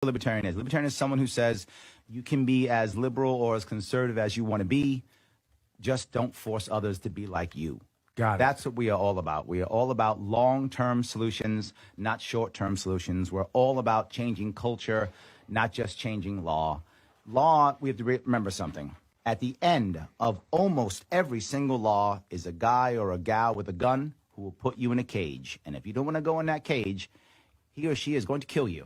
libertarian is. Libertarian is someone who says you can be as liberal or as conservative as you want to be. Just don't force others to be like you. Got it. That's what we are all about. We are all about long-term solutions, not short-term solutions. We're all about changing culture, not just changing law. Law, we have to remember something. At the end of almost every single law is a guy or a gal with a gun who will put you in a cage. And if you don't want to go in that cage, he or she is going to kill you.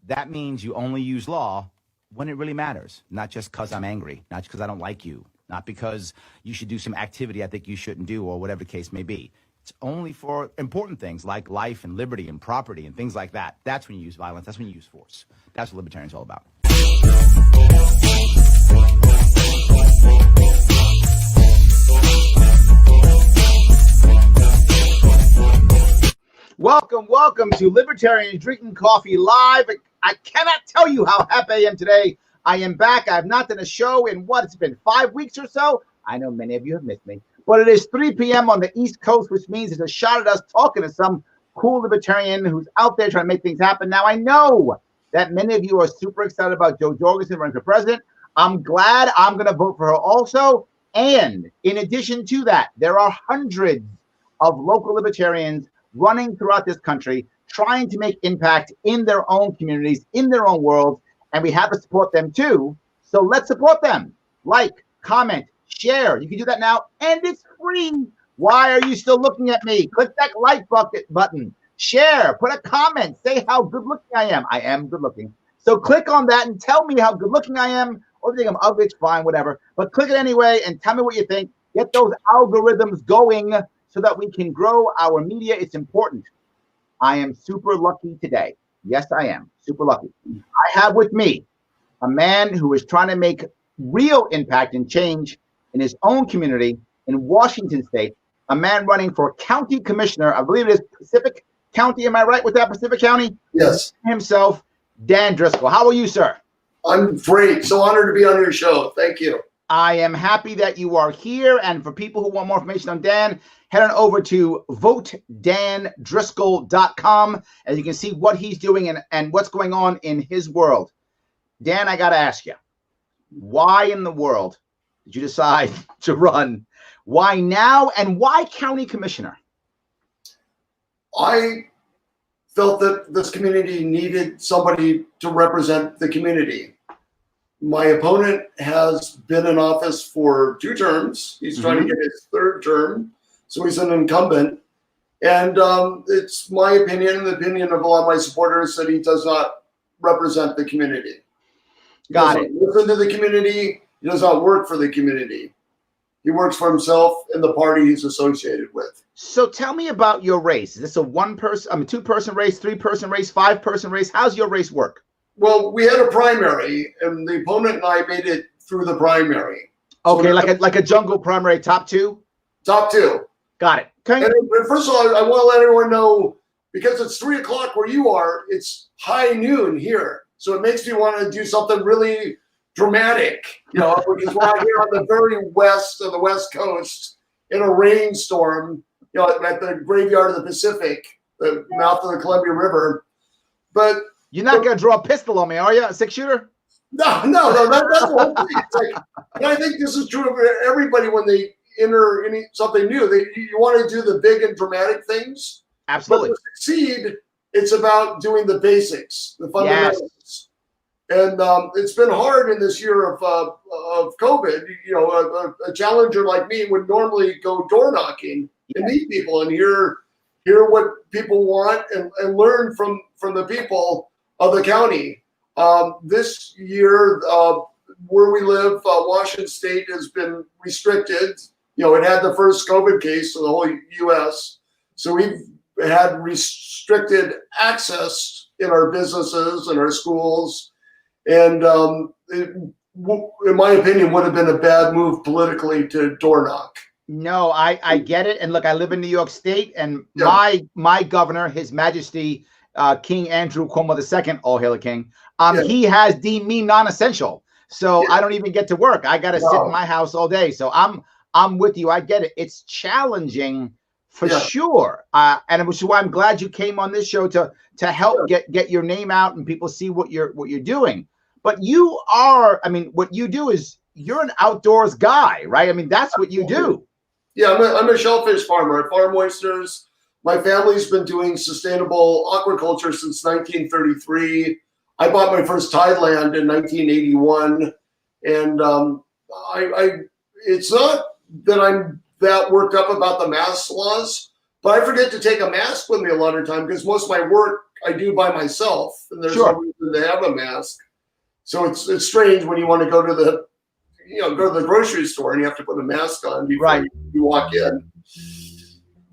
That means you only use law when it really matters, not just because I'm angry, not because I don't like you, not because you should do some activity I think you shouldn't do or whatever the case may be. It's only for important things like life and liberty and property and things like that. That's when you use violence. That's when you use force. That's what libertarians are all about. Welcome to Libertarians Drinking Coffee Live. I cannot tell you how happy I am today. I am back. I have not done a show in it's been 5 weeks or so. I know many of you have missed me, but it is 3 p.m. on the East Coast, which means there's a shot at us talking to some cool libertarian who's out there trying to make things happen. Now, I know that many of you are super excited about Jo Jorgensen running for president. I'm glad. I'm going to vote for her also. And in addition to that, there are hundreds of local libertarians running throughout this country, trying to make impact in their own communities, in their own world, and we have to support them too. So let's support them. Like, comment, share. You can do that now, and it's free. Why are you still looking at me? Click that like button. Share. Put a comment. Say how good looking I am. I am good looking. So click on that and tell me how good looking I am. Or if you think I'm ugly, it's fine, whatever. But click it anyway and tell me what you think. Get those algorithms going so that we can grow our media. It's important. I am super lucky today. Yes, I am super lucky. I have with me a man who is trying to make real impact and change in his own community in Washington State, a man running for county commissioner. I believe it is Pacific County. Am I right with that, Pacific County? Yes. Himself, Dan Driscoll. How are you, sir? I'm great. So honored to be on your show. Thank you. I am happy that you are here. And for people who want more information on Dan, head on over to votedandriscoll.com, and you can see what he's doing and what's going on in his world. Dan, I got to ask you, why in the world did you decide to run? Why now, and why county commissioner? I felt that this community needed somebody to represent the community. My opponent has been in office for 2 terms. He's trying to get his 3rd term, so he's an incumbent. And it's my opinion and the opinion of a lot of my supporters that he does not represent the community. Got it. Listen to the community. He does not work for the community. He works for himself and the party he's associated with. So tell me about your race. Is this a 2-person race, 3-person race, 5-person race? How's your race work? Well, we had a primary, and the opponent and I made it through the primary. Okay, so like a jungle primary, top 2? Top 2. Got it. Okay. And first of all, I want to let everyone know, because it's 3 o'clock where you are, it's high noon here. So it makes me want to do something really dramatic, which is why I'm here on the very west of the West Coast in a rainstorm, at the graveyard of the Pacific, the mouth of the Columbia River. But you're not going to draw a pistol on me, are you? A 6-shooter? No. That's the whole thing. It's like, and I think this is true of everybody when they enter something new. You want to do the big and dramatic things. Absolutely. But to succeed, it's about doing the basics, the fundamentals. Yes. And it's been hard in this year of COVID. A challenger like me would normally go door knocking and meet people and hear what people want and learn from the people of the county. This year, where we live, Washington State has been restricted. It had the first COVID case in the whole U.S. So we've had restricted access in our businesses and our schools. And it, in my opinion, would have been a bad move politically to door knock. No, I get it. And look, I live in New York State, and my governor, His Majesty King Andrew Cuomo II, all hail the king, he has deemed me non-essential. So I don't even get to work. I got to sit in my house all day. So I'm with you. I get it. It's challenging for sure. And which is why I'm glad you came on this show to help get your name out and people see what you're doing. But you are, I mean, what you do is you're an outdoors guy, right? I mean, that's what you do. Yeah, I'm a shellfish farmer. I farm oysters. My family's been doing sustainable aquaculture since 1933. I bought my first tideland in 1981, and it's not that I'm that worked up about the mask laws, but I forget to take a mask with me a lot of time because most of my work I do by myself, and there's no reason to have a mask. So it's strange when you want to go to the grocery store and you have to put a mask on before you walk in.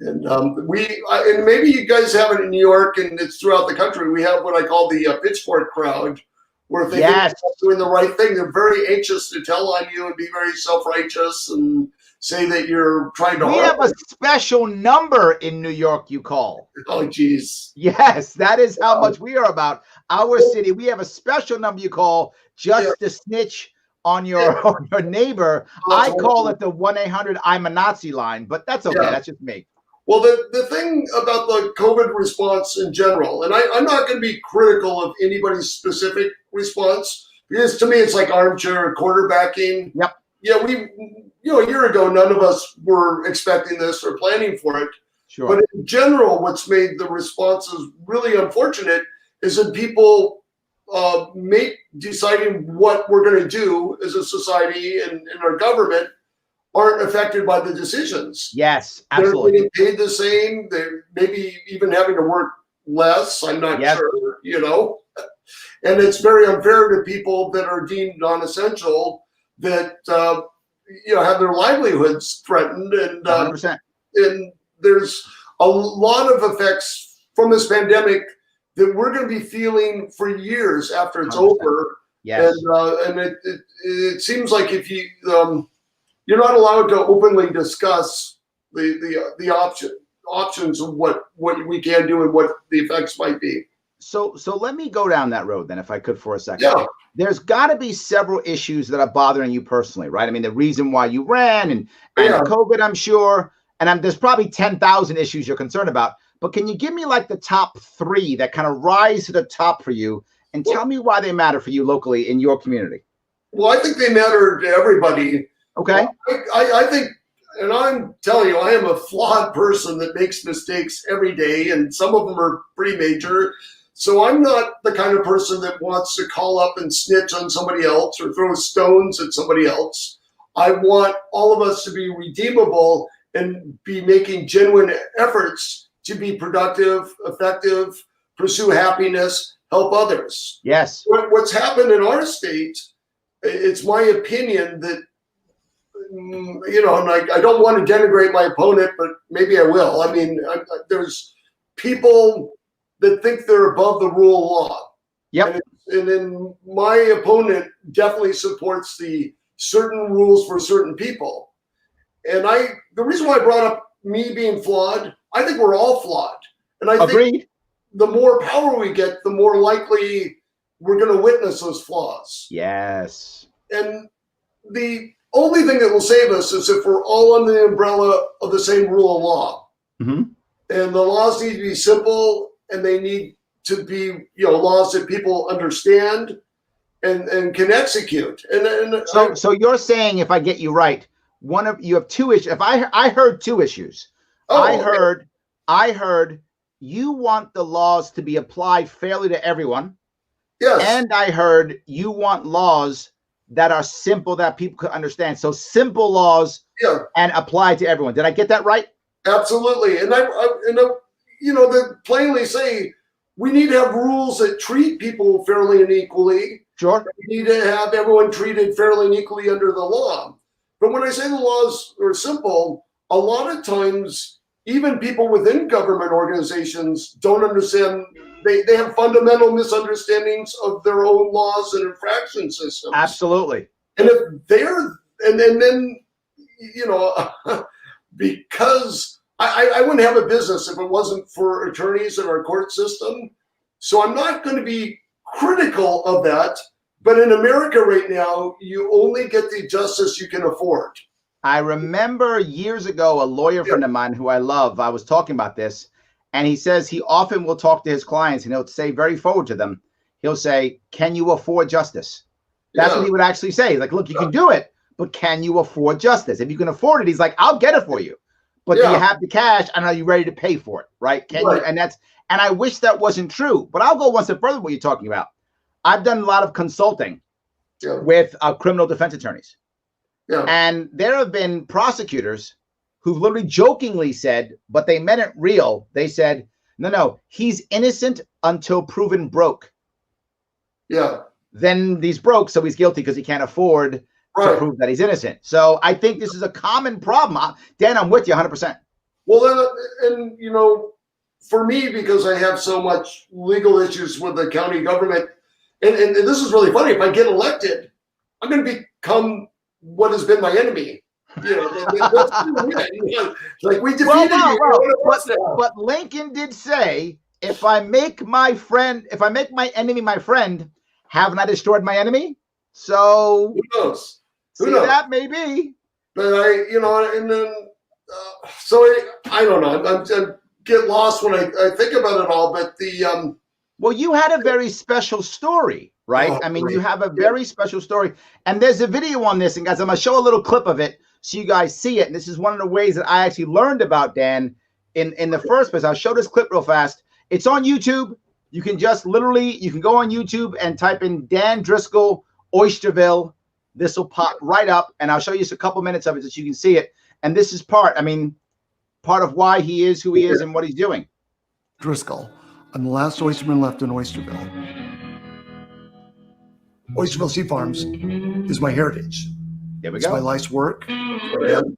And and maybe you guys have it in New York and it's throughout the country. We have what I call the pitchfork crowd, where if they think they're doing the right thing, they're very anxious to tell on you and be very self-righteous and say that you're trying to harm. We have a special number in New York you call. Oh, geez. Yes, that is how much we are about. Our city, we have a special number you call just to snitch on your neighbor. I call it the 1-800-I'm a Nazi line, but that's okay. That's just me. Well, the thing about the COVID response in general, and I'm not going to be critical of anybody's specific response, because to me it's like armchair quarterbacking. Yep. Yeah, a year ago, none of us were expecting this or planning for it. Sure. But in general, what's made the responses really unfortunate is that people deciding what we're going to do as a society and our government aren't affected by the decisions. Yes, absolutely. They're getting paid the same. They're maybe even having to work less. I'm not sure, And it's very unfair to people that are deemed non-essential that, have their livelihoods threatened. And 100%. And there's a lot of effects from this pandemic that we're going to be feeling for years after it's 100%. Over. Yes. And it seems like if you you're not allowed to openly discuss the options of what we can do and what the effects might be. So let me go down that road then, if I could, for a second. Yeah. There's got to be several issues that are bothering you personally, right? I mean, the reason why you ran and COVID, I'm sure, and there's probably 10,000 issues you're concerned about. But can you give me like the top 3 that kind of rise to the top for you, and tell me why they matter for you locally in your community? Well, I think they matter to everybody. Okay. I think, and I'm telling you, I am a flawed person that makes mistakes every day, and some of them are pretty major. So I'm not the kind of person that wants to call up and snitch on somebody else or throw stones at somebody else. I want all of us to be redeemable and be making genuine efforts to be productive, effective, pursue happiness, help others. Yes. What's happened in our state, it's my opinion that, and I don't want to denigrate my opponent, but maybe I will. I mean, there's people that think they're above the rule of law. Yep. And then my opponent definitely supports the certain rules for certain people. And the reason why I brought up me being flawed, I think we're all flawed. And I think the more power we get, the more likely we're going to witness those flaws. Yes. And the only thing that will save us is if we're all under the umbrella of the same rule of law. Mm-hmm. And the laws need to be simple, and they need to be, laws that people understand and can execute. So you're saying, if I get you right, you have 2 issues. If I heard 2 issues. I heard you want the laws to be applied fairly to everyone. Yes. And I heard you want laws that are simple, that people could understand. So simple laws and apply to everyone. Did I get that right? Absolutely. And they plainly say we need to have rules that treat people fairly and equally. Sure. We need to have everyone treated fairly and equally under the law. But when I say the laws are simple, a lot of times, even people within government organizations don't understand. They have fundamental misunderstandings of their own laws and infraction systems. Absolutely. And if then because I wouldn't have a business if it wasn't for attorneys in our court system. So I'm not going to be critical of that. But in America right now, you only get the justice you can afford. I remember years ago, a lawyer friend of mine who I love, I was talking about this, and he says he often will talk to his clients and he'll say very forward to them, he'll say, can you afford justice? That's what he would actually say. He's like, look, you can do it, but can you afford justice? If you can afford it, he's like, I'll get it for you. But do you have the cash and are you ready to pay for it? Right. Can you? And I wish that wasn't true, but I'll go one step further what you're talking about. I've done a lot of consulting with criminal defense attorneys. And there have been prosecutors who've literally jokingly said, but they meant it real. They said, no, he's innocent until proven broke. Then he's broke, so he's guilty because he can't afford to prove that he's innocent. So I think this is a common problem. Dan, I'm with you 100%. Well, and you know, for me, because I have so much legal issues with the county government, and this is really funny, if I get elected, I'm going to become what has been my enemy. You know, like we defeated you. But Lincoln did say, if I make my enemy my friend, haven't I destroyed my enemy? So who knows? That maybe. But and then I don't know. I get lost when I think about it all. But well, you had a very special story, right? I mean, you have a very special story, and there's a video on this. And guys, I'm gonna show a little clip of it so you guys see it. And this is one of the ways that I actually learned about Dan in the first place. I'll show this clip real fast. It's on YouTube. You can just you can go on YouTube and type in Dan Driscoll, Oysterville. This will pop right up, and I'll show you just a couple minutes of it so you can see it. And this is part of why he is who he is and what he's doing. Driscoll. I'm the last oysterman left in Oysterville. Oysterville Sea Farms is my heritage. There we it's go. My life's work. And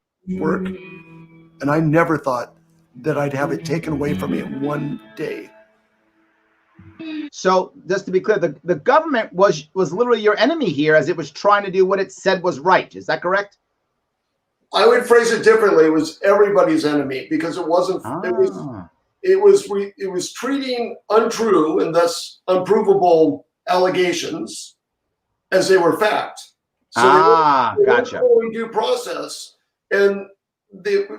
I never thought that I'd have it taken away from me in one day. So just to be clear, the government was literally your enemy here as it was trying to do what it said was right. Is that correct? I would phrase it differently. It was everybody's enemy because it wasn't. It was treating untrue and thus unprovable allegations as they were fact. So gotcha. Due process, and it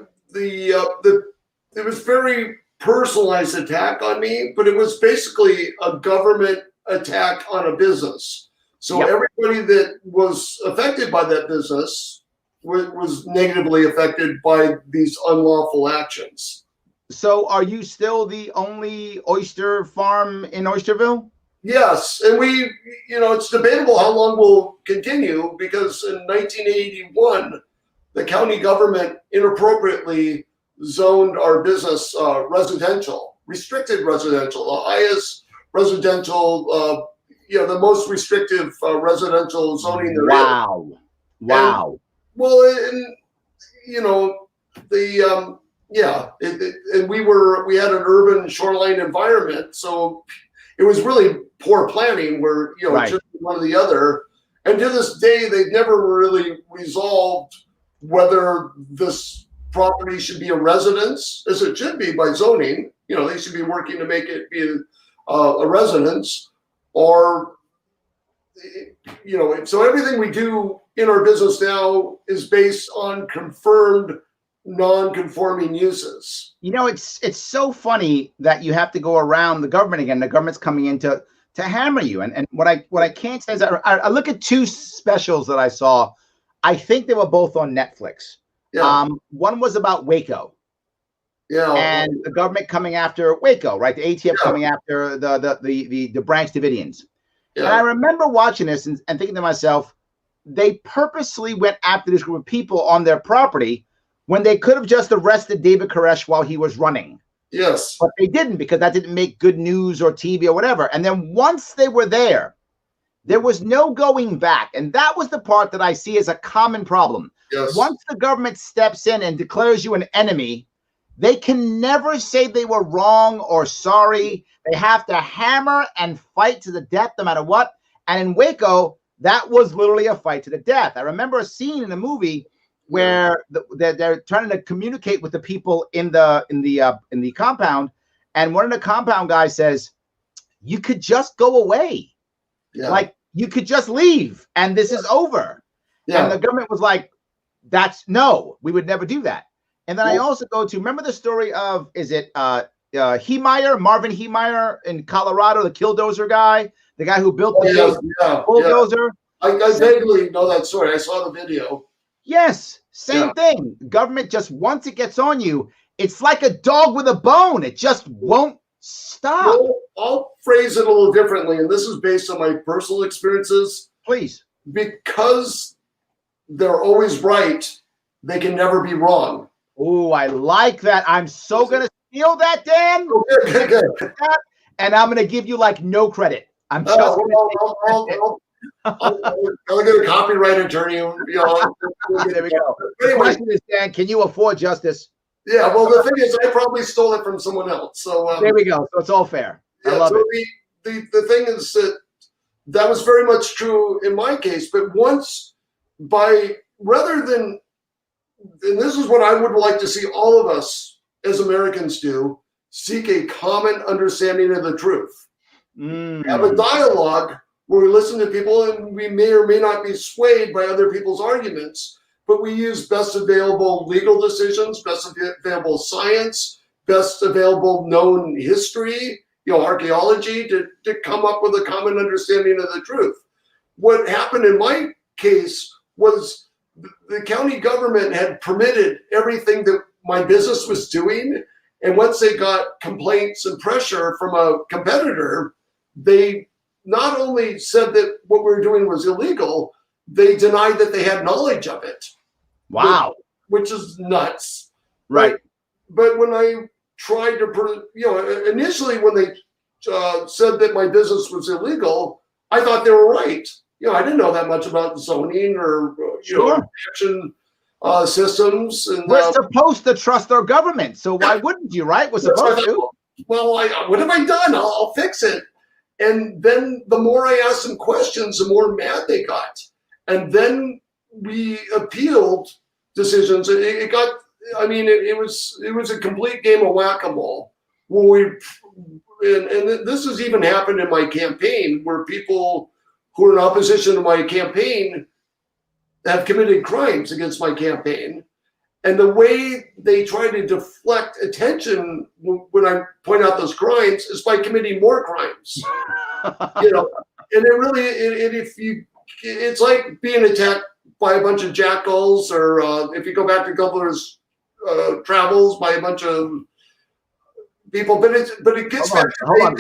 was very personalized attack on me, but it was basically a government attack on a business. So everybody that was affected by that business was negatively affected by these unlawful actions. So are you still the only oyster farm in Oysterville? Yes. And it's debatable how long we'll continue because in 1981, the county government inappropriately zoned our business restricted residential, the highest residential, the most restrictive residential zoning there is. Wow. And we had an urban shoreline environment, so it was really poor planning where, just one or the other. And to this day, they've never really resolved whether this property should be a residence, as it should be by zoning. They should be working to make it be a residence, or, so everything we do in our business now is based on confirmed non-conforming uses. It's so funny that you have to go around the government again. The government's coming in to hammer you. And what I can't say is that I look at two specials that I saw. I think they were both on Netflix. One was about Waco. And the government coming after Waco, right? The ATF coming after the Branch Davidians. And I remember watching this and thinking to myself, they purposely went after this group of people on their property when they could have just arrested David Koresh while he was running. Yes. But they didn't, because that didn't make good news or TV or whatever. And then once they were there was no going back. And that was the part that I see as a common problem. Yes. Once the government steps in and declares you an enemy, they can never say they were wrong or sorry. They have to hammer and fight to the death no matter what. And in Waco, that was literally a fight to the death. I remember a scene in the movie where they're trying to communicate with the people in the compound, and one of the compound guys says, "You could just go away, like you could just leave, and this is over." And the government was like, no, we would never do that. And then I also go to, remember the story of, is it Heemeyer, Marvin Heemeyer in Colorado, the killdozer guy, the guy who built the bulldozer? I vaguely know that story. I saw the video. Yes, same thing. Government just, once it gets on you, it's like a dog with a bone. It just won't stop. Well, I'll phrase it a little differently, and this is based on my personal experiences. Please. Because they're always right, they can never be wrong. Oh, I like that. I'm so going to steal that, Dan. Okay, good. And I'm going to give you like no credit. I'm just I'll get a copyright attorney. You know, there we go. Anyway, the question is, Dan, can you afford justice? Yeah, well, the thing is, I probably stole it from someone else. So there we go. So it's all fair. I love it. The thing is that was very much true in my case. But rather than, and this is what I would like to see all of us as Americans do, seek a common understanding of the truth. Have a dialogue where we listen to people, and we may or may not be swayed by other people's arguments, but we use best available legal decisions, best available science, best available known history, archaeology to come up with a common understanding of the truth. What happened in my case was the county government had permitted everything that my business was doing. And once they got complaints and pressure from a competitor, they not only said that what we were doing was illegal, they denied that they had knowledge of it. Wow. Which is nuts. Right. But when I tried to, initially when they said that my business was illegal, I thought they were right. I didn't know that much about zoning or action systems. And we're supposed to trust our government, so why wouldn't you? Right? We're supposed to. Well, what have I done? I'll fix it. And then the more I asked them questions, the more mad they got. And then we appealed decisions. It was a complete game of whack-a-mole. And this has even happened in my campaign, where people who are in opposition to my campaign have committed crimes against my campaign. And the way they try to deflect attention when I point out those crimes is by committing more crimes. And it's like being attacked by a bunch of jackals, or if you go back to Governor's Travels, by a bunch of people. But it gets back to hold on.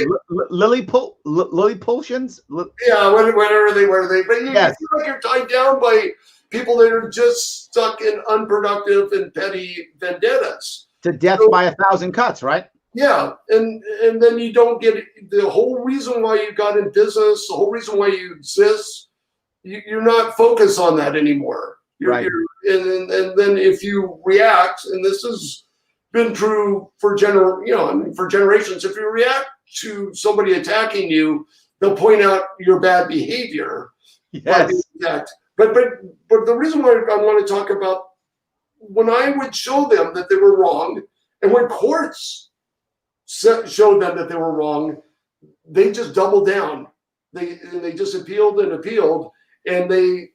Lilliputians? Yeah, whatever they were. But you feel like you're tied down by people that are just stuck in unproductive and petty vendettas. To death by 1,000 cuts, right? Yeah, and then you don't get the whole reason why you got in business, the whole reason why you exist. You're not focused on that anymore. And then if you react, and this has been true for generations, if you react to somebody attacking you, they'll point out your bad behavior. Yes. But the reason why I want to talk about, when I would show them that they were wrong, and when courts showed them that they were wrong, they just doubled down. They just appealed and appealed. And I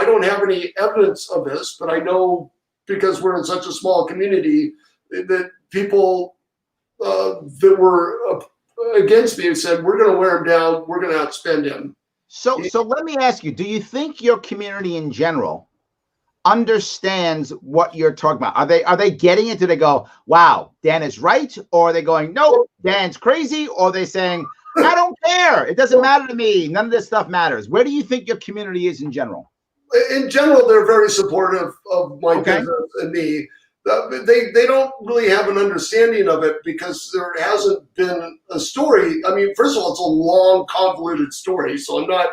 don't have any evidence of this, but I know, because we're in such a small community, that people that were against me said, we're going to wear him down, we're going to outspend him. So let me ask you, do you think your community in general understands what you're talking about? Are they getting it? Do they go, wow, Dan is right? Or are they going, no, Dan's crazy? Or are they saying, I don't care, it doesn't matter to me, none of this stuff matters? Where do you think your community is in general? In general, they're very supportive of my business and me. They don't really have an understanding of it, because there hasn't been a story. I mean, first of all, it's a long, convoluted story. So I'm not,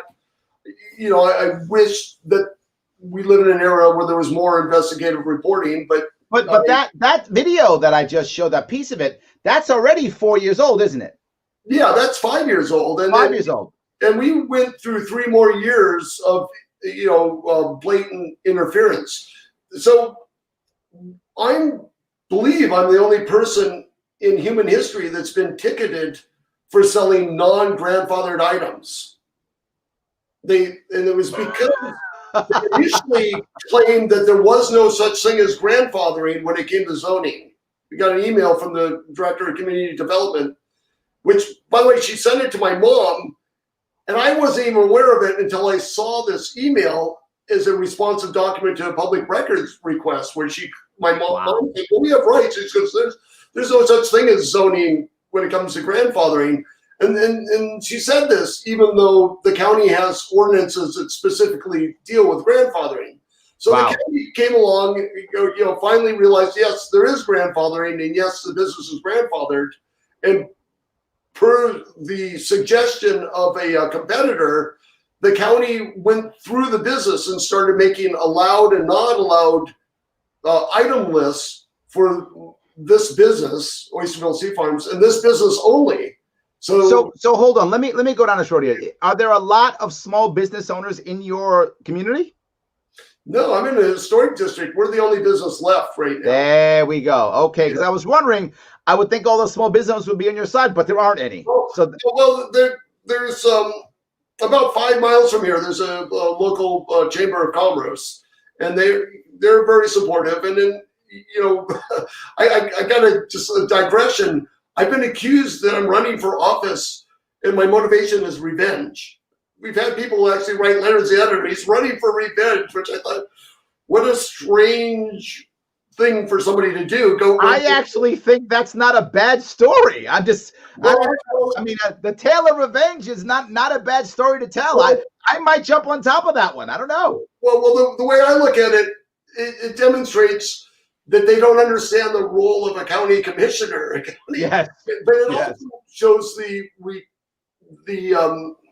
I wish that we live in an era where there was more investigative reporting. But that video that I just showed, that piece of it, that's already 4 years old, isn't it? Yeah, that's 5 years old. And 5 years old. And we went through 3 more years of, blatant interference. So I believe I'm the only person in human history that's been ticketed for selling non-grandfathered items. And it was because They initially claimed that there was no such thing as grandfathering when it came to zoning. We got an email from the director of community development, which, by the way, she sent it to my mom, and I wasn't even aware of it until I saw this email as a responsive document to a public records request, where my mom said, well, we have rights. It's because there's no such thing as zoning when it comes to grandfathering. And she said this, even though the county has ordinances that specifically deal with grandfathering. So the county came along, finally realized, yes, there is grandfathering, and yes, the business is grandfathered. And per the suggestion of a competitor, the county went through the business and started making allowed and not allowed item lists for this business, Oysterville Sea Farms, and this business only. So hold on. Let me go down a short here. Are there a lot of small business owners in your community? No, I'm in a historic district. We're the only business left right now. There we go. Okay, because I was wondering, I would think all the small businesses would be on your side, but there aren't any. There's about 5 miles from here. There's a local chamber of commerce, and they're very supportive. And then I got a digression. I've been accused that I'm running for office, and my motivation is revenge. We've had people actually write letters to the editor. He's running for revenge, which I thought, what a strange thing for somebody to do. I actually think that's not a bad story. The tale of revenge is not a bad story to tell. I might jump on top of that one. I don't know. Well, the way I look at it, it demonstrates that they don't understand the role of a county commissioner. Yes. But it also shows the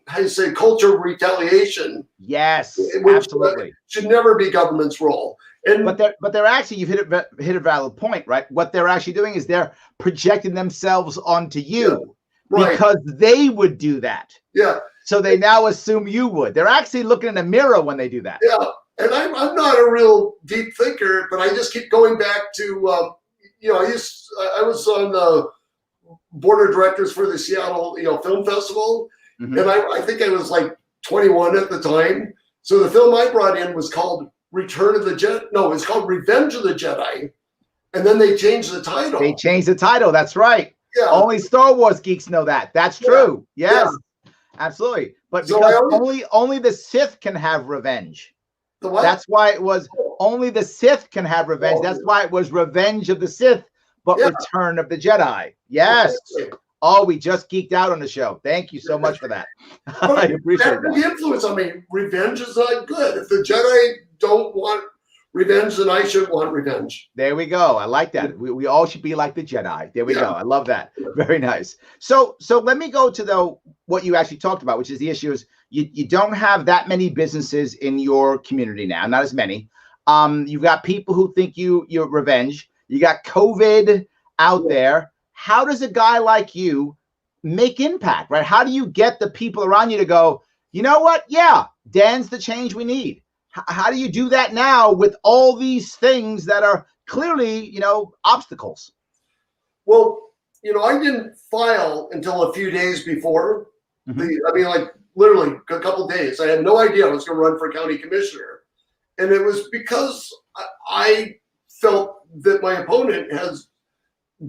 how you say, culture of retaliation. Yes, which absolutely. Should never be government's role. But they're actually, you've hit a valid point, right? What they're actually doing is they're projecting themselves onto you because they would do that. Yeah. So they now assume you would. They're actually looking in a mirror when they do that. Yeah. And I'm not a real deep thinker, but I just keep going back to, I was on the board of directors for the Seattle, Film Festival. Mm-hmm. And I think I was like 21 at the time. So the film I brought in was called Return of the Jedi. No, it's called Revenge of the Jedi. And then they changed the title. They changed the title. That's right. Yeah. Only Star Wars geeks know that. That's true. Yes, absolutely. But because only the Sith can have revenge. The what? That's why it was only the Sith can have revenge. That's why it was Revenge of the Sith, but Return of the Jedi. Yes. Oh, we just geeked out on the show. Thank you so much for that. I appreciate that. The influence on me. Revenge is not good. If the Jedi don't want revenge, then I should want revenge. There we go. I like that. We all should be like the Jedi. There we go. I love that. Very nice. So let me go to what you actually talked about, which is the issue is you don't have that many businesses in your community now, not as many. You've got people who think you're revenge. You got COVID out there. How does a guy like you make impact, right? How do you get the people around you to go, you know what? Yeah, Dan's the change we need. How do you do that now with all these things that are clearly, obstacles? Well, I didn't file until a few days before. Mm-hmm. Literally a couple of days. I had no idea I was going to run for county commissioner. And it was because I felt that my opponent has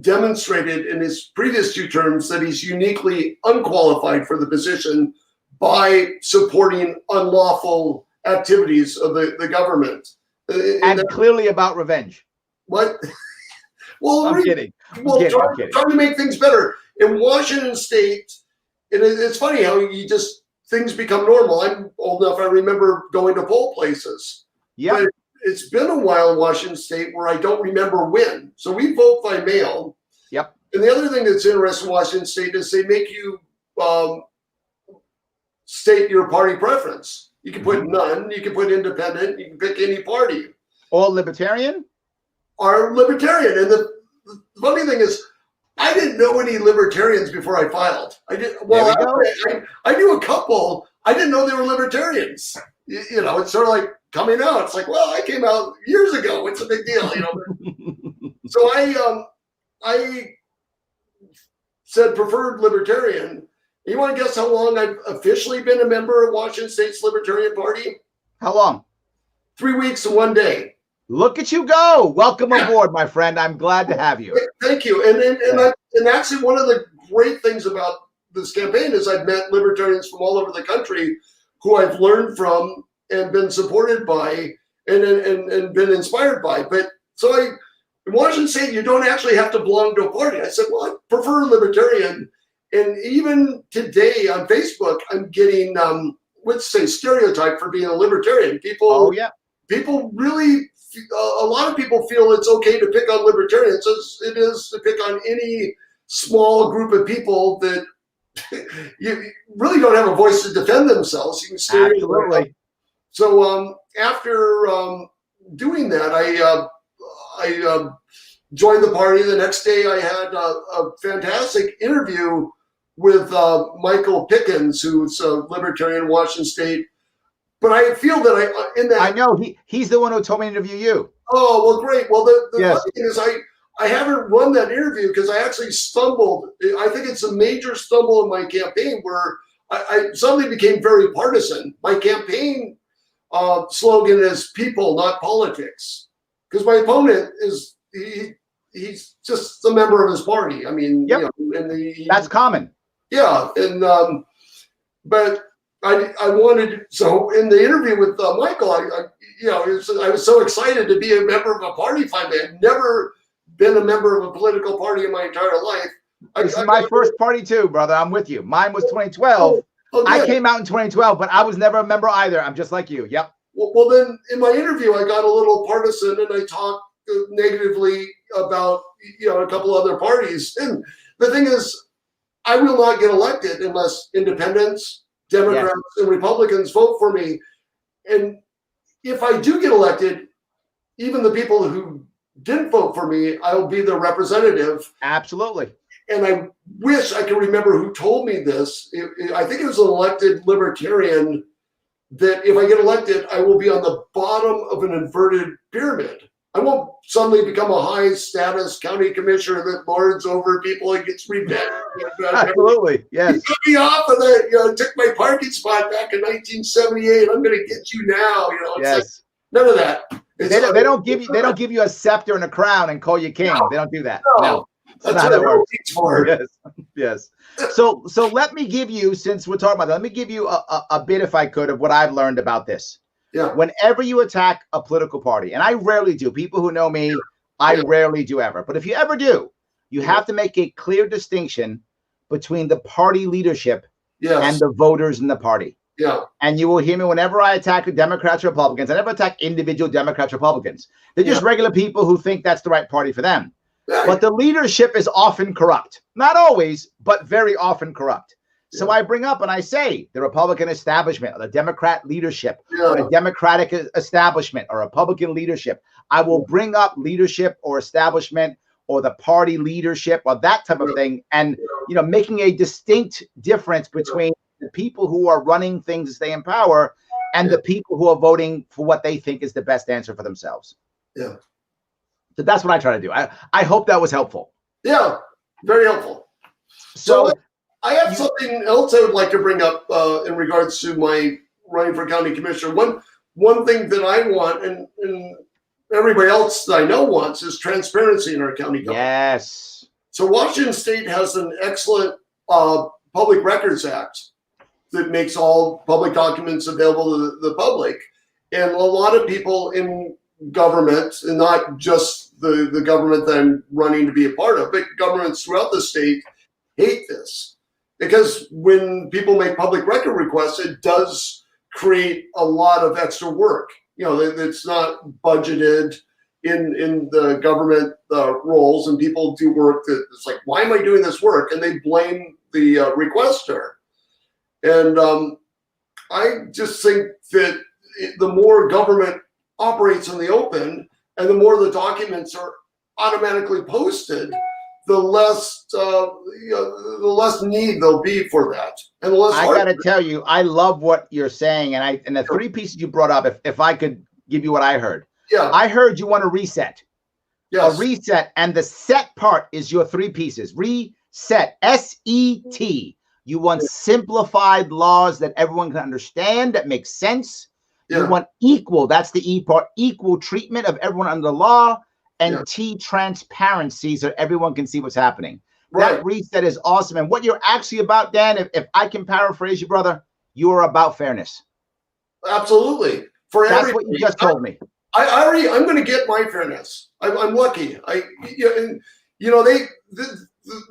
demonstrated in his previous 2 terms that he's uniquely unqualified for the position by supporting unlawful activities of the government. And clearly about revenge. What? Well, I'm kidding. Trying to make things better. In Washington State, and it's funny how things become normal. I'm old enough, I remember going to poll places. Yeah. But it's been a while in Washington State where I don't remember when. So we vote by mail. Yep. And the other thing that's interesting in Washington State is they make you state your party preference. You can put none. You can put independent. You can pick any party. Or libertarian? Or libertarian. And the funny thing is, I didn't know any libertarians before I filed. I did. Well, I knew a couple. I didn't know they were libertarians. It's sort of like coming out. It's like, well, I came out years ago. It's a big deal, So I said preferred libertarian. You want to guess how long I've officially been a member of Washington State's Libertarian Party? How long? 3 weeks and 1 day. Look at you go. Welcome aboard, my friend. I'm glad to have you. Thank you. And actually, one of the great things about this campaign is I've met libertarians from all over the country who I've learned from and been supported by and been inspired by. But so in Washington State, you don't actually have to belong to a party. I said, well, I prefer libertarian. And even today on Facebook, I'm getting, let's say, stereotyped for being a libertarian. People really, a lot of people feel it's okay to pick on libertarians as it is to pick on any small group of people that you really don't have a voice to defend themselves. You can stereotype. Absolutely. So after doing that, I joined the party. The next day, I had a fantastic interview with Michael Pickens, who's a libertarian in Washington State. But I feel that I know he's the one who told me to interview you. Oh, well, great. Well, the funny thing is I haven't run that interview because I actually stumbled. I think it's a major stumble in my campaign where I suddenly became very partisan. My campaign slogan is people, not politics. Because my opponent is, he's just a member of his party. I mean, you know, that's common. Yeah. And, but I wanted, so in the interview with Michael, I was so excited to be a member of a party finally. I'd never been a member of a political party in my entire life. This is my first party too, brother. I'm with you. Mine was 2012. I came out in 2012, but I was never a member either. I'm just like you. Yep. Well, then in my interview, I got a little partisan and I talked negatively about, a couple other parties. And the thing is, I will not get elected unless independents, Democrats, and Republicans vote for me. And if I do get elected, even the people who didn't vote for me, I'll be their representative. Absolutely. And I wish I could remember who told me this. I think it was an elected libertarian that if I get elected, I will be on the bottom of an inverted pyramid. I won't suddenly become a high status county commissioner that lords over people and gets revenge. Absolutely. Yes. You took me off of that, took my parking spot back in 1978. I'm going to get you now. It's like, none of that. They don't give you a scepter and a crown and call you king. No, they don't do that. No. That's not how it works. Yes. So let me give you, since we're talking about that, let me give you a bit, if I could, of what I've learned about this. Yeah. Whenever you attack a political party, and I rarely do, people who know me, I rarely do ever. But if you ever do, you have to make a clear distinction between the party leadership and the voters in the party. Yeah. And you will hear me whenever I attack Democrats or Republicans. I never attack individual Democrats or Republicans. They're just regular people who think that's the right party for them. Right. But the leadership is often corrupt. Not always, but very often corrupt. So I bring up and I say the Republican establishment or the Democrat leadership or the Democratic establishment or Republican leadership. I will bring up leadership or establishment or the party leadership or that type of thing. And, making a distinct difference between the people who are running things to stay in power and the people who are voting for what they think is the best answer for themselves. Yeah. So that's what I try to do. I hope that was helpful. Yeah, very helpful. So I have something else I would like to bring up in regards to my running for county commissioner. One thing that I want and everybody else that I know wants is transparency in our county government. Yes. So Washington State has an excellent Public Records Act that makes all public documents available to the public. And a lot of people in government, and not just the government that I'm running to be a part of, but governments throughout the state hate this. Because when people make public record requests, it does create a lot of extra work. It's not budgeted in the government roles, and people do work that it's like, why am I doing this work? And they blame the requester. And I just think that the more government operates in the open and the more the documents are automatically posted, the less need there'll be for that. And the less I got to tell you, I love what you're saying. And the three pieces you brought up, if I could give you what I heard. Yeah. I heard you want to reset. Yes. A reset. And the set part is your three pieces. Reset. S-E-T. You want simplified laws that everyone can understand, that make sense. You want equal, that's the E part, equal treatment of everyone under the law, and T, transparency, so everyone can see what's happening. Right. That reset is awesome. And what you're actually about, Dan, if I can paraphrase you, brother, you are about fairness. Absolutely. For That's everybody. what you just told me. I'm going to get my fairness. I'm lucky.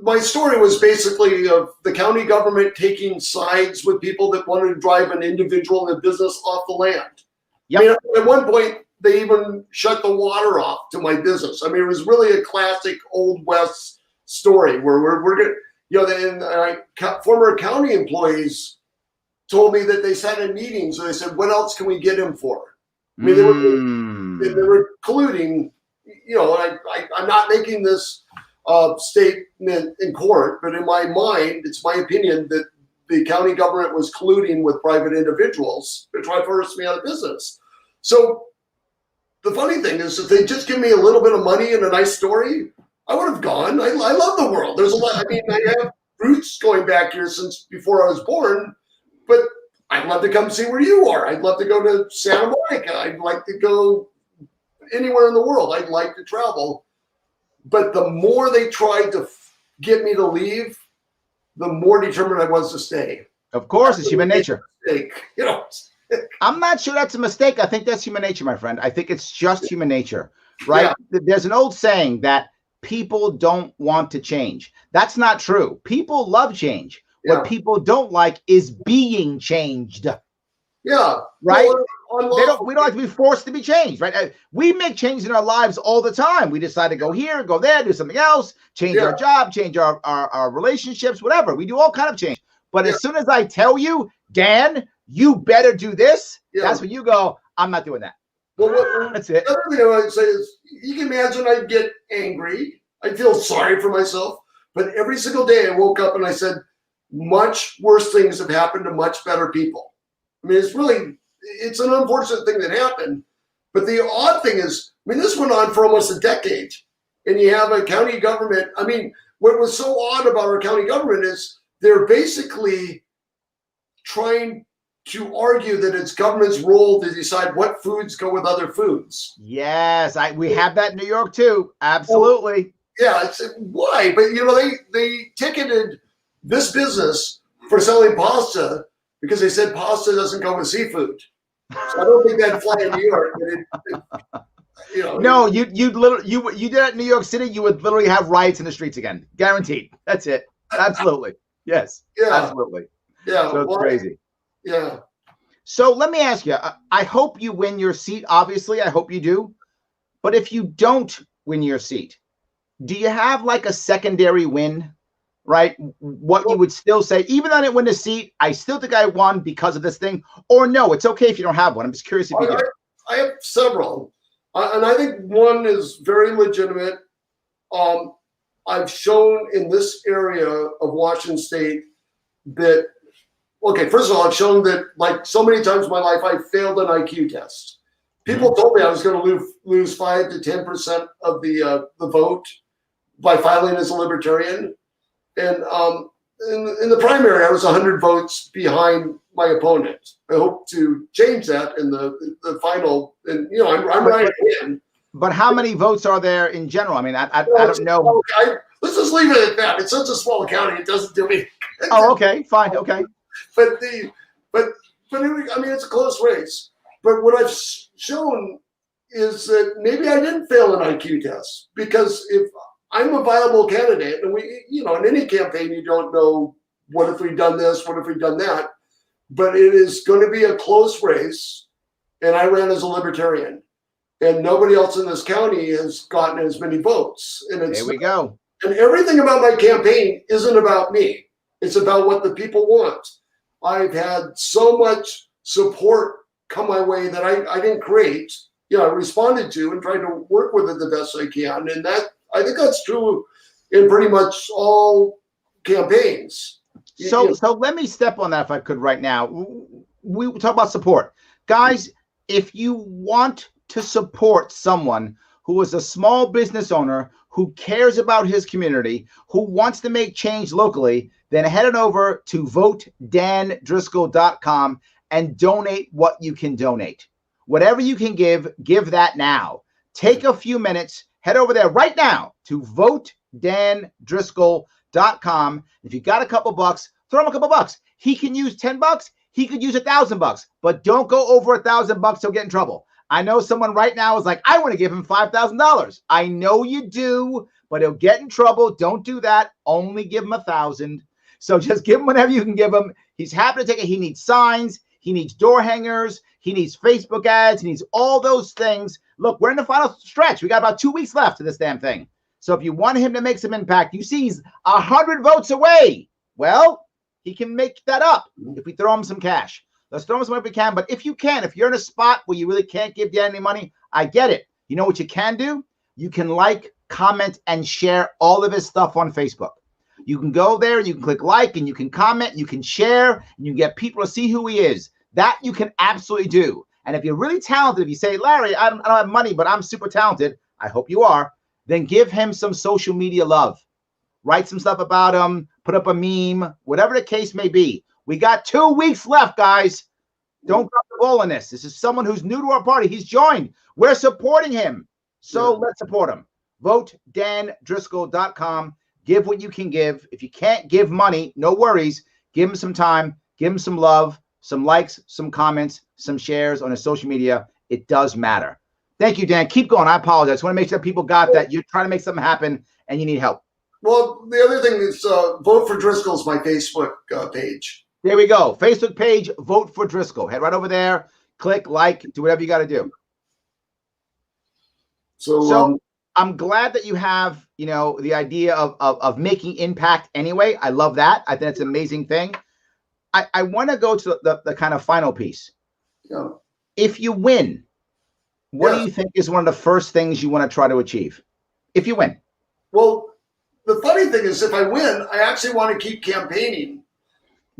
My story was basically of the county government taking sides with people that wanted to drive an individual and a business off the land. Yep. I mean, at one point, they even shut the water off to my business. I mean, it was really a classic Old West story where we're going to, former county employees told me that they sat in meetings and they said, what else can we get him for? I mean, they were colluding, I'm not making this statement in court, but in my mind, it's my opinion that the county government was colluding with private individuals to try to force me out of business. So the funny thing is, if they just give me a little bit of money and a nice story, I would have gone. I love the world. There's a lot. I mean, I have roots going back here since before I was born, but I'd love to come see where you are. I'd love to go to Santa Monica. I'd like to go anywhere in the world. I'd like to travel. But the more they tried to get me to leave, the more determined I was to stay. Of course, it's human nature. I'm not sure that's a mistake. I think that's human nature, my friend. I think it's just human nature, right? Yeah. There's an old saying that people don't want to change. That's not true. People love change. Yeah. What people don't like is being changed. Yeah. Right? Well, we don't like to be forced to be changed, right? We make changes in our lives all the time. We decide to go here, go there, do something else, change our job, change our relationships, whatever. We do all kind of change. But as soon as I tell you, Dan, you better do this, that's when you go, I'm not doing that. Well, that's it. The other thing I would say is, you can imagine I'd get angry. I'd feel sorry for myself. But every single day I woke up and I said, much worse things have happened to much better people. I mean, it's an unfortunate thing that happened. But the odd thing is, I mean, this went on for almost a decade. And you have a county government. I mean, what was so odd about our county government is they're basically trying to argue that it's government's role to decide what foods go with other foods. Yes, we have that in New York too. Absolutely. Well, it's why? But they ticketed this business for selling pasta because they said pasta doesn't go with seafood. So I don't think that'd fly in New York. But no, you did it in New York City, you would literally have riots in the streets again, guaranteed. That's it. Absolutely. Yes. Yeah. Absolutely. Yeah. So it's crazy. Yeah. So let me ask you, I hope you win your seat. Obviously, I hope you do. But if you don't win your seat, do you have like a secondary win, right? What you would still say, even though I didn't win the seat, I still think I won because of this thing, or no, it's okay if you don't have one. I'm just curious if you do. I have several. And I think one is very legitimate. I've shown in this area of Washington State that, okay, first of all, I've shown that, like so many times in my life, I failed an IQ test. People told me I was going to lose 5 to 10% of the vote by filing as a libertarian. And in the primary, I was 100 votes behind my opponent. I hope to change that in the final. And I'm right in. But how many votes are there in general? I mean, I don't know. Let's just leave it at that. It's such a small county; it doesn't do me. Oh, okay, fine, okay. But I mean, it's a close race. But what I've shown is that maybe I didn't fail an IQ test, because if I'm a viable candidate, and in any campaign, you don't know, what if we've done this, what if we've done that, but it is going to be a close race, and I ran as a libertarian, and nobody else in this county has gotten as many votes. And there we go. And everything about my campaign isn't about me. It's about what the people want. I've had so much support come my way that I didn't create, I responded to and tried to work with it the best I can. And I think that's true in pretty much all campaigns. So let me step on that if I could right now. We talk about support. Guys, if you want to support someone who is a small business owner who cares about his community, who wants to make change locally, then head on over to votedandriscoll.com and donate what you can donate. Whatever you can give that now. Take a few minutes, head over there right now to votedandriscoll.com. If you got a couple bucks, throw him a couple bucks. He can use $10. He could use $1,000, but don't go over $1,000. He'll get in trouble. I know someone right now is like, I want to give him $5,000. I know you do, but he'll get in trouble. Don't do that. Only give him $1,000. So just give him whatever you can give him. He's happy to take it. He needs signs. He needs door hangers. He needs Facebook ads. He needs all those things. Look, we're in the final stretch. We got about 2 weeks left of this damn thing. So if you want him to make some impact, you see he's 100 votes away. Well, he can make that up if we throw him some cash. Let's throw him some money if we can. But if you can, if you're in a spot where you really can't give Dan any money, I get it. You know what you can do? You can like, comment, and share all of his stuff on Facebook. You can go there, you can click like, and you can comment, you can share, and you can get people to see who he is. That you can absolutely do. And if you're really talented, if you say, Larry, I don't have money, but I'm super talented, I hope you are, then give him some social media love. Write some stuff about him, put up a meme, whatever the case may be. We got 2 weeks left, guys. Don't drop the ball on this. This is someone who's new to our party. He's joined. We're supporting him. So let's support him. VoteDanDriscoll.com. Give what you can give. If you can't give money, no worries. Give him some time. Give him some love, some likes, some comments, some shares on his social media. It does matter. Thank you, Dan. Keep going. I apologize. I want to make sure people got that. You're trying to make something happen and you need help. Well, the other thing is Vote for Driscoll is my Facebook page. There we go. Facebook page, Vote for Driscoll. Head right over there. Click, like, do whatever you got to do. So I'm glad that you have, the idea of making impact anyway. I love that. I think it's an amazing thing. I want to go to the kind of final piece. Yeah. If you win, what do you think is one of the first things you want to try to achieve? If you win. Well, the funny thing is, if I win, I actually want to keep campaigning.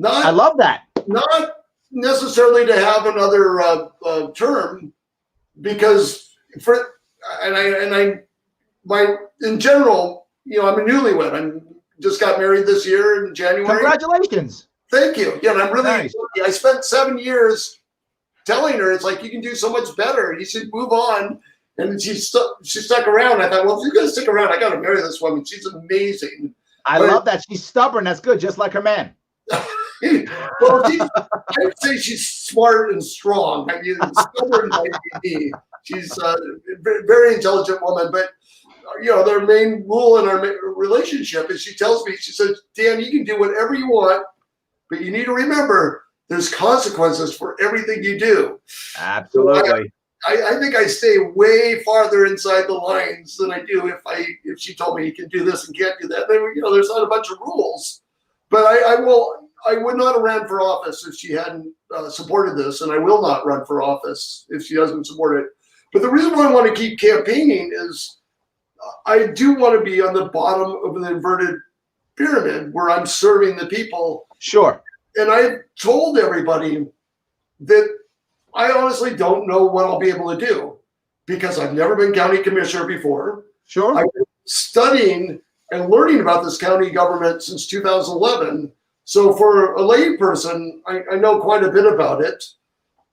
I love that. Not necessarily to have another term, because in general, I'm a newlywed. I just got married this year in January. Congratulations. Thank you. Yeah, and I'm really nice. I spent 7 years telling her, it's like, you can do so much better. You should move on. And she stuck around. I thought, well, if you're going to stick around, I got to marry this woman. She's amazing. I love that. She's stubborn. That's good. Just like her man. Well, I'd say she's smart and strong. I mean, stubborn might be me. She's a very intelligent woman. But, their main rule in our relationship is she tells me, she says, Dan, you can do whatever you want, but you need to remember there's consequences for everything you do. Absolutely. So I think I stay way farther inside the lines than I do if she told me you can do this and can't do that. There's not a bunch of rules. But I would not have ran for office if she hadn't supported this, and I will not run for office if she doesn't support it. But the reason why I want to keep campaigning is I do want to be on the bottom of an inverted pyramid where I'm serving the people. Sure. And I told everybody that I honestly don't know what I'll be able to do because I've never been county commissioner before. Sure. I've been studying and learning about this county government since 2011. So for a lay person, I know quite a bit about it.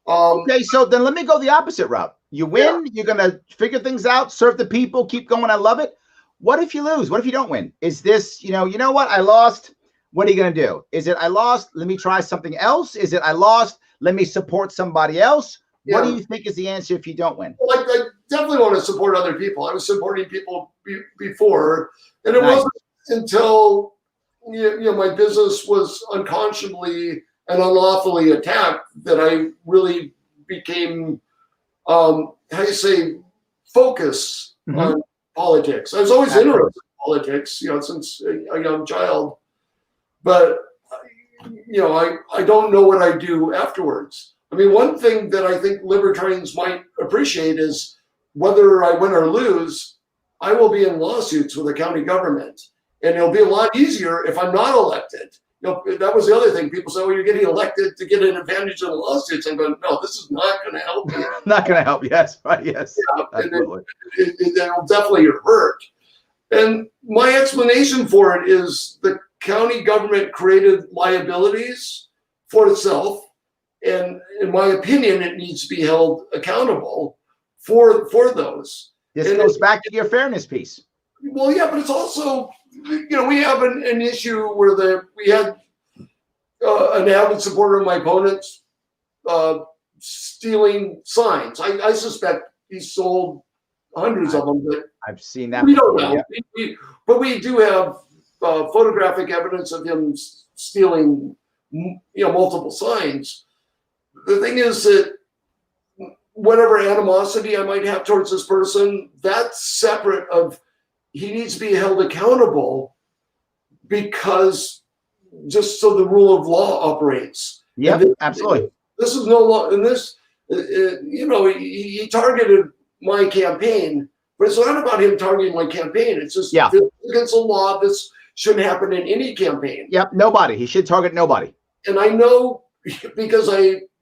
Okay, so then let me go the opposite route. You win, You're going to figure things out, serve the people, keep going. I love it. What if you lose? What if you don't win? Is this, you know what? I lost. What are you going to do? Is it I lost? Let me try something else. Is it I lost? Let me support somebody else. What do you think is the answer if you don't win? Well, I definitely want to support other people. I was supporting people before, and it wasn't until my business was unconscionably and unlawfully attacked that I really became, focus on politics. I was always interested in politics, since a young child, but I don't know what I do afterwards. I mean, one thing that I think libertarians might appreciate is whether I win or lose, I will be in lawsuits with the county government. And it'll be a lot easier if I'm not elected. That was the other thing. People say, well, you're getting elected to get an advantage in the lawsuits. I'm going, no, this is not going to help me. Not going to help. Yes. Right. Yes. Yeah, absolutely. It'll definitely hurt. And my explanation for it is the county government created liabilities for itself And in my opinion, it needs to be held accountable for those. This goes back to your fairness piece. Well, yeah, but it's also, we have an issue where we had an avid supporter of my opponent's stealing signs. I suspect he sold hundreds of them, but I've seen that. We don't know. Yeah. But we do have photographic evidence of him stealing, multiple signs. The thing is that whatever animosity I might have towards this person, that's separate of, he needs to be held accountable, because just so the rule of law operates. Yeah, absolutely. This is no law, and this, he targeted my campaign, but it's not about him targeting my campaign. It's just this is against the law. This shouldn't happen in any campaign. Yep, nobody. He should target nobody. And I know, because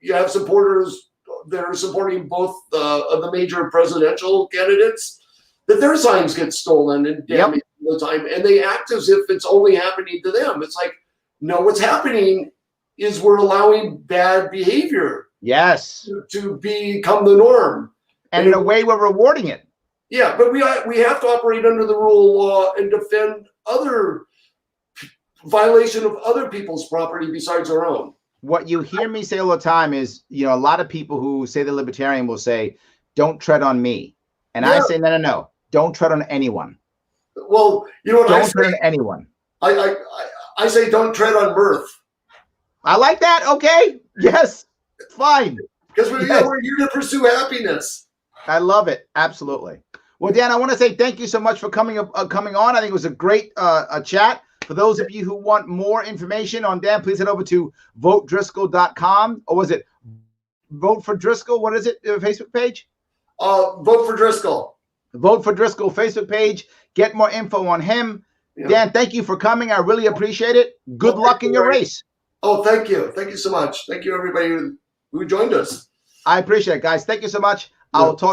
you have supporters that are supporting both of the major presidential candidates, that their signs get stolen and damaged all the time, and they act as if it's only happening to them. It's like, no, what's happening is we're allowing bad behavior to become the norm. And in a way, we're rewarding it. Yeah, but we have to operate under the rule of law and defend other violation of other people's property besides our own. What you hear me say all the time is, a lot of people who say the libertarian will say, don't tread on me. And I say, no. Don't tread on anyone. Well, you know what I say? Don't tread on anyone. I say don't tread on mirth. I like that. Okay. Yes. Fine. Because we're here to pursue happiness. I love it. Absolutely. Well, Dan, I want to say thank you so much for coming on. I think it was a great chat. For those of you who want more information on Dan, please head over to votedriscoll.com. Or was it Vote for Driscoll? What is it? Facebook page? Vote for Driscoll. Vote for Driscoll Facebook page. Get more info on him. Yeah. Dan, thank you for coming. I really appreciate it. Good luck in your race. Oh, thank you. Thank you so much. Thank you, everybody who joined us. I appreciate it, guys. Thank you so much. I'll talk